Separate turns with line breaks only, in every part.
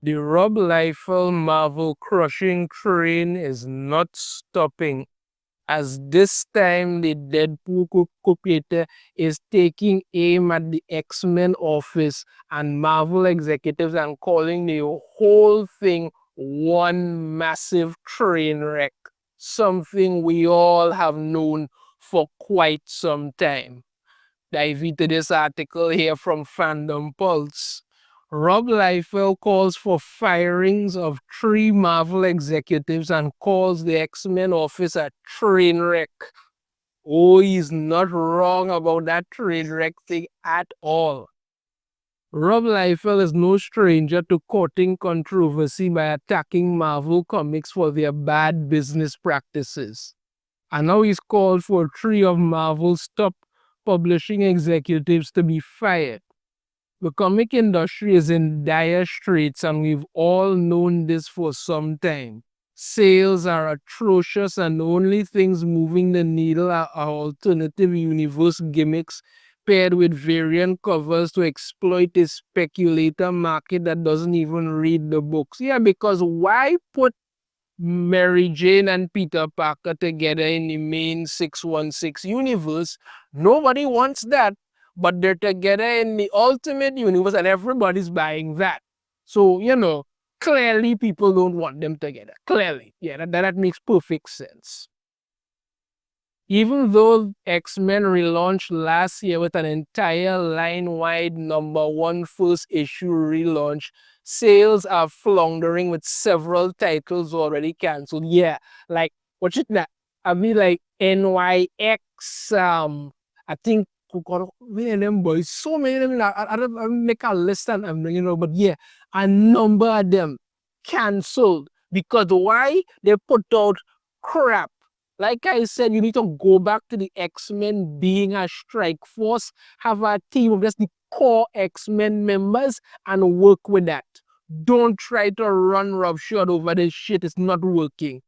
The Rob Liefeld Marvel crushing train is not stopping, as this time the Deadpool co-creator is taking aim at the X-Men office and Marvel executives and calling the whole thing one massive train wreck, something we all have known for quite some time. Dive into this article here from Fandom Pulse. Rob Liefeld calls for firings of 3 Marvel executives and calls the X-Men office a train wreck. Oh, he's not wrong about that train wreck thing at all. Rob Liefeld is no stranger to courting controversy by attacking Marvel Comics for their bad business practices. And now he's called for 3 of Marvel's top publishing executives to be fired. The comic industry is in dire straits, and we've all known this for some time. Sales are atrocious, and the only things moving the needle are alternative universe gimmicks paired with variant covers to exploit a speculator market that doesn't even read the books. Yeah, because why put Mary Jane and Peter Parker together in the main 616 universe? Nobody wants that, but they're together in the ultimate universe and everybody's buying that. So, clearly people don't want them together. Clearly. Yeah, that makes perfect sense. Even though X-Men relaunched last year with an entire line-wide #1 first issue relaunch, sales are floundering with several titles already cancelled. Yeah, like, what you that? I mean, like NYX, I think, many of them boys, so many of them, I don't make a list and but yeah, a number of them cancelled. Because why? They put out crap. Like I said, you need to go back to the X-Men being a strike force, have a team of just the core X-Men members and work with that. Don't try to run roughshod over this shit. It's not working.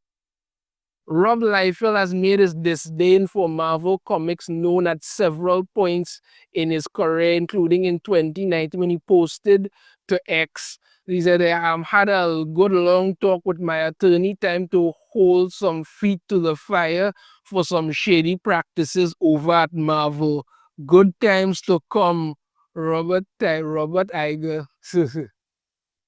Rob Liefeld has made his disdain for Marvel Comics known at several points in his career, including in 2019 when he posted to X. He said, I had a good long talk with my attorney, time to hold some feet to the fire for some shady practices over at Marvel. Good times to come, Robert Iger.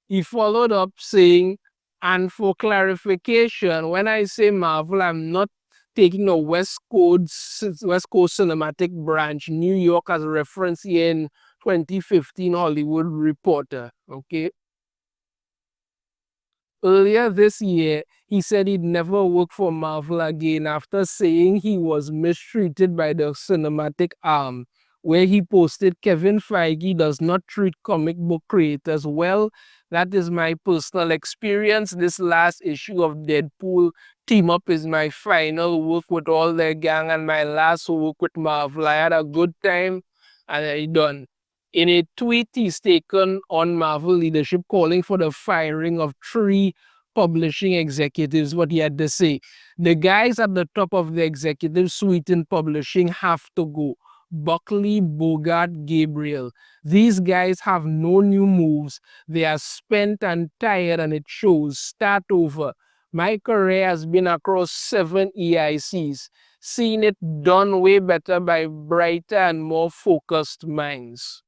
He followed up saying, and for clarification, when I say Marvel, I'm not taking the West Coast Cinematic branch, New York, as a reference here in 2015 Hollywood Reporter. Okay. Earlier this year, he said he'd never work for Marvel again after saying he was mistreated by the cinematic arm, where he posted, Kevin Feige does not treat comic book creators well. That is my personal experience. This last issue of Deadpool Team Up is my final work with all their gang and my last work with Marvel. I had a good time and I done. In a tweet, he's taken on Marvel leadership, calling for the firing of 3 publishing executives. What he had to say: the guys at the top of the executive suite in publishing have to go. Buckley, Bogart, Gabriel. These guys have no new moves. They are spent and tired, and it shows. Start over. My career has been across 7 EICs, seeing it done way better by brighter and more focused minds.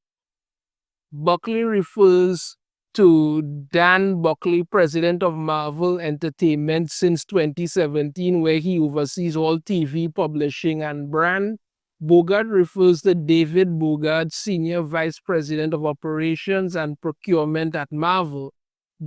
Buckley refers to Dan Buckley, president of Marvel Entertainment since 2017, where he oversees all TV publishing and brand. Bogart refers to David Bogart, senior vice president of operations and procurement at Marvel.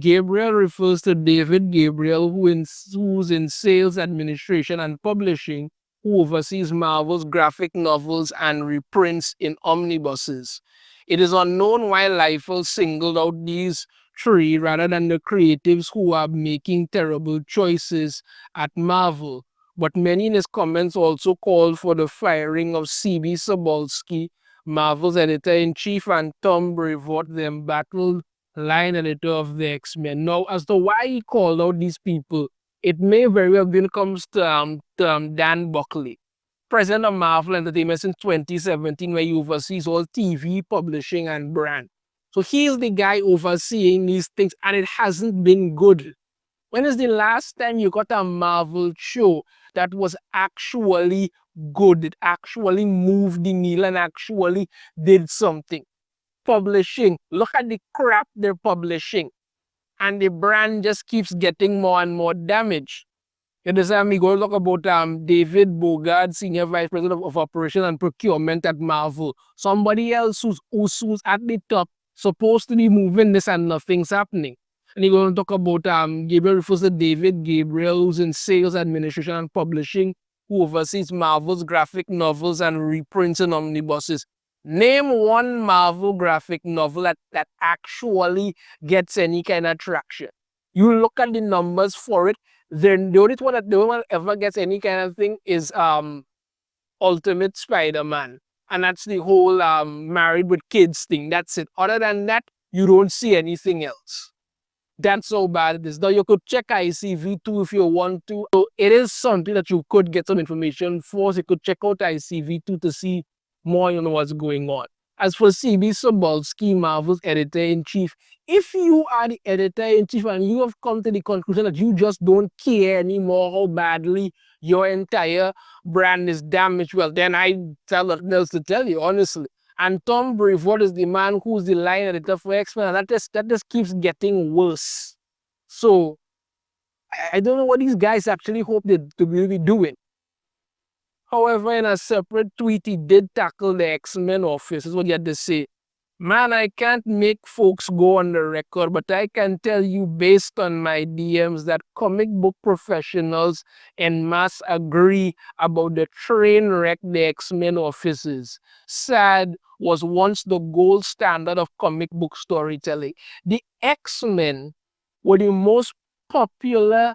Gabriel refers to David Gabriel, who's in sales, administration, and publishing, who oversees Marvel's graphic novels and reprints in omnibuses. It is unknown why Liefeld singled out these 3 rather than the creatives who are making terrible choices at Marvel. But many in his comments also called for the firing of C.B. Cebulski, Marvel's editor-in-chief, and Tom Brevoort, the embattled line editor of the X-Men. Now, as to why he called out these people, it may very well be when it comes to Dan Buckley, president of Marvel Entertainment since 2017, where he oversees all TV, publishing, and brand. So he's the guy overseeing these things, and it hasn't been good. When is the last time you got a Marvel show that was actually good? It actually moved the needle and actually did something. Publishing. Look at the crap they're publishing. And the brand just keeps getting more and more damaged. You understand me? Go talk about David Bogard, Senior Vice President of Operations and Procurement at Marvel. Somebody else who's at the top, supposed to be moving this and nothing's happening. And you're going to talk about Gabriel refers to David Gabriel, who's in sales, administration, and publishing, who oversees Marvel's graphic novels and reprints and omnibuses. Name one Marvel graphic novel that actually gets any kind of traction. You look at the numbers for it, then the only one that ever gets any kind of thing is Ultimate Spider-Man. And that's the whole married with kids thing. That's it. Other than that, you don't see anything else. That's how bad it is. Now you could check ICV2 if you want to. So it is something that you could get some information for. So you could check out ICV2 to see more, what's going on. As for CB Sobolski, Marvel's editor-in-chief, if you are the editor-in-chief and you have come to the conclusion that you just don't care anymore how badly your entire brand is damaged, well, then I tell nothing else to tell you, honestly. And Tom Brevoort is the man who's the line editor for X-Men, and that just keeps getting worse. So, I don't know what these guys actually hope to be doing. However, in a separate tweet, he did tackle the X-Men office. Is what he had to say. Man, I can't make folks go on the record, but I can tell you based on my DMs that comic book professionals en masse agree about the train wreck the X-Men office is. SAD was once the gold standard of comic book storytelling. The X-Men were the most popular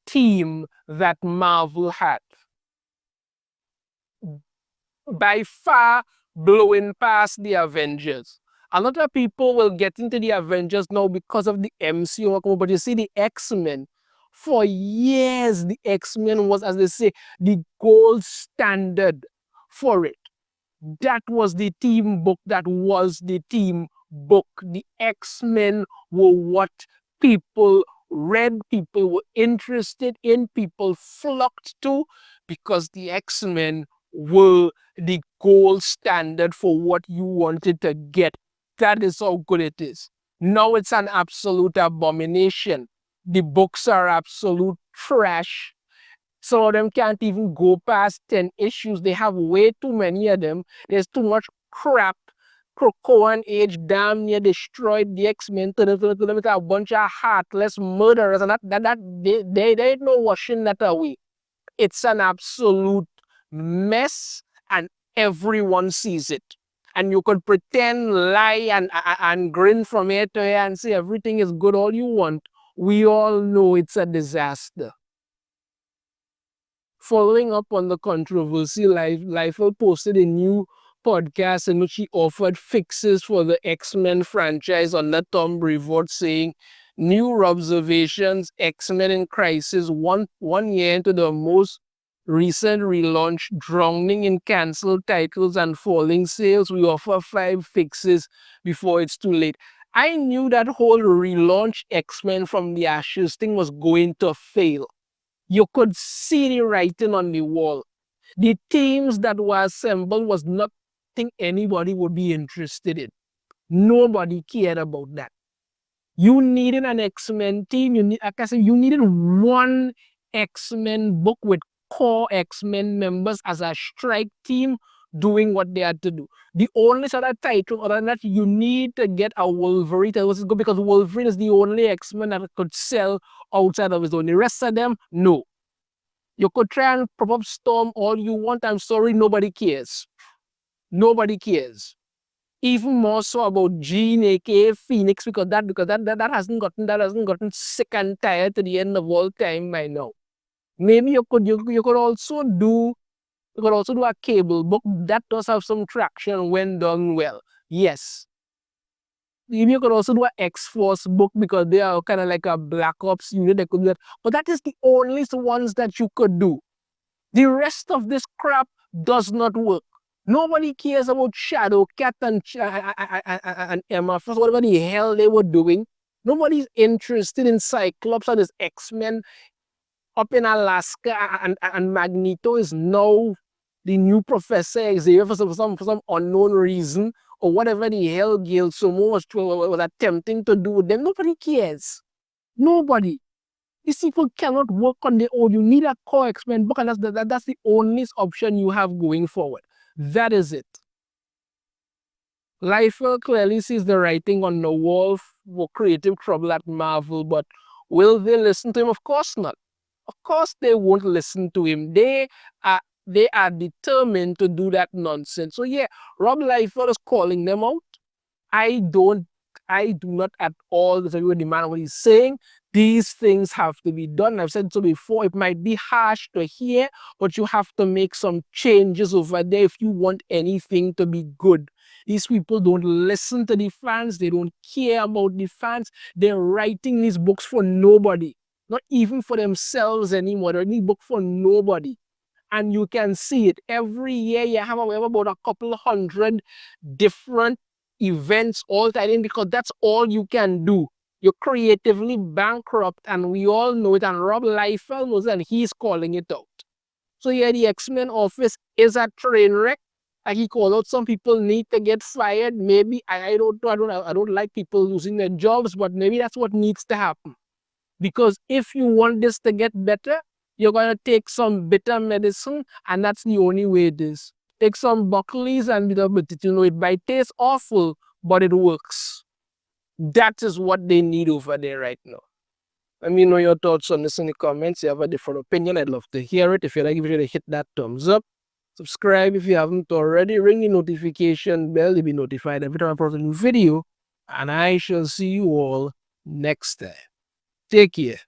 team that Marvel had, by far blowing past the Avengers. A lot of people will get into the Avengers now because of the MCU, but you see the X-Men, for years the X-Men was, as they say, the gold standard for it. That was the team book. That was the team book. The X-Men were what people read, people were interested in, people flocked to, because the X-Men were the gold standard for what you wanted to get. That is how good it is. Now it's an absolute abomination. The books are absolute trash. Some of them can't even go past 10 issues. They have way too many of them. There's too much crap. Krakoan Age damn near destroyed the X-Men to them with a bunch of heartless murderers, and they ain't no washing that away. It's an absolute mess, and everyone sees it. And you could pretend, lie, and grin from here to here and say everything is good all you want. We all know it's a disaster. Following up on the controversy, Liefeld posted a new podcast in which he offered fixes for the X-Men franchise under Tom Brevoort, saying, new observations, X-Men in Crisis, one year into the most recent relaunch, drowning in cancelled titles and falling sales. We offer 5 fixes before it's too late. I knew that whole relaunch X-Men from the Ashes thing was going to fail. You could see the writing on the wall. The teams that were assembled was nothing anybody would be interested in. Nobody cared about that. You needed an X-Men team. Like I said, you needed one X-Men book with core X-Men members as a strike team doing what they had to do. The only sort of title other than that, you need to get a Wolverine title, because Wolverine is the only X-Men that could sell outside of his own. The rest of them, no. You could try and prop up Storm all you want. I'm sorry, nobody cares. Nobody cares. Even more so about Jean, aka Phoenix, because that hasn't gotten sick and tired to the end of all time by now. Maybe you could also do a Cable book that does have some traction when done well. Yes. Maybe you could also do an X-Force book because they are kind of like a Black Ops unit. They could do that. But that is the only ones that you could do. The rest of this crap does not work. Nobody cares about Shadowcat and Emma Frost, whatever the hell they were doing. Nobody's interested in Cyclops or this X-Men up in Alaska, and Magneto is now the new Professor Xavier for some unknown reason, or whatever the hell Gail Somo was attempting to do with them. Nobody cares. Nobody. These people cannot work on their own. You need a core X-Men book, and that's the only option you have going forward. That is it. Liefeld clearly sees the writing on the wall for creative trouble at Marvel, but will they listen to him? Of course not. Of course they won't listen to him. They are determined to do that nonsense. So yeah, Rob Liefeld is calling them out. I don't, I do not at all disagree with the man what he's saying. These things have to be done. I've said so before. It might be harsh to hear, but you have to make some changes over there if you want anything to be good. These people don't listen to the fans. They don't care about the fans. They're writing these books for nobody, not even for themselves anymore. They're writing books for nobody. And you can see it every year. You have about a couple hundred different events all tied in, because that's all you can do. You're creatively bankrupt, and we all know it. And Rob Liefeld knows it, and he's calling it out. So yeah, the X-Men office is a train wreck. Like he called out, some people need to get fired. Maybe I don't know. I don't like people losing their jobs, but maybe that's what needs to happen. Because if you want this to get better, you're gonna take some bitter medicine, and that's the only way it is. Take some Buckley's, and it might taste awful, but it works. That is what they need over there right now. Let me know your thoughts on this in the comments. If you have a different opinion, I'd love to hear it. If you like, give sure to hit that thumbs up. Subscribe if you haven't already. Ring the notification bell to be notified every time I post a new video. And I shall see you all next time. Take care.